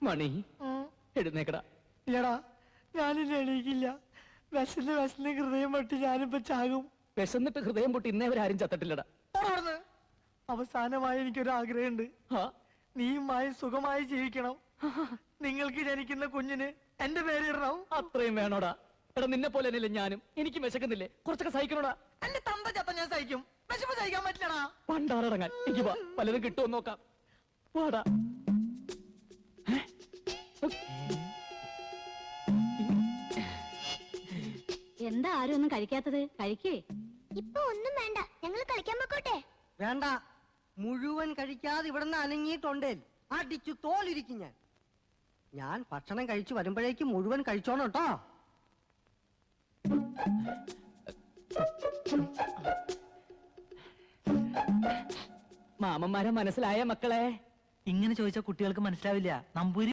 മണി എഴുന്നേക്കടാ. ഇല്ലടാ, ഞാനില്ല, എണീക്കില്ല. വിശന്ന് ഹൃദയം പൊട്ടി ഞാനിപ്പോ ചാകും. വിശന്നിട്ട് ഹൃദയം പൊട്ടി ഇന്നേവരാരും ചത്തിട്ടില്ലടാ. അവസാനമായി എനിക്കൊരു ആഗ്രഹമുണ്ട്. നീയുമായി സുഖമായി ജീവിക്കണം. നിങ്ങൾക്ക് ജനിക്കുന്ന കുഞ്ഞിന് എന്റെ പേരിടണം. അത്രയും വേണോടാ? എടാ, നിന്നെ പോലെ തന്നെയല്ലേ ഞാനും. എനിക്ക് വിശക്കുന്നില്ലേ? കുറച്ചൊക്കെ സഹിക്കണോടാ. എന്റെ തന്ത ചത്ത ഞാൻ സഹിക്കും, വിശപ്പ് സഹിക്കാൻ പറ്റില്ലടാ. പണ്ടാറടങ്ങാൻ എനിക്ക് വാ, പലതും കിട്ടുമെന്ന് നോക്കാം. വാടാ. എന്താ ആരും ഒന്നും കഴിക്കാത്തത്? കഴിക്കേ. ഇപ്പൊ ഒന്നും വേണ്ട, ഞങ്ങൾ കളിക്കാൻ പോക്കോട്ടെ. വേണ്ട, മുഴുവൻ കഴിക്കാതെ ഇവിടുന്ന് അനങ്ങിയിട്ടുണ്ടേ അടിച്ചു തോലിരിക്കും ഞാൻ ഭക്ഷണം കഴിച്ചു വരുമ്പോഴേക്ക് മുഴുവൻ കഴിച്ചോണം കേട്ടോ. മാമന്മാരെ മനസ്സിലായ മക്കളെ? ഇങ്ങനെ ചോദിച്ചാൽ കുട്ടികൾക്ക് മനസ്സിലാവില്ല. നമ്പൂരി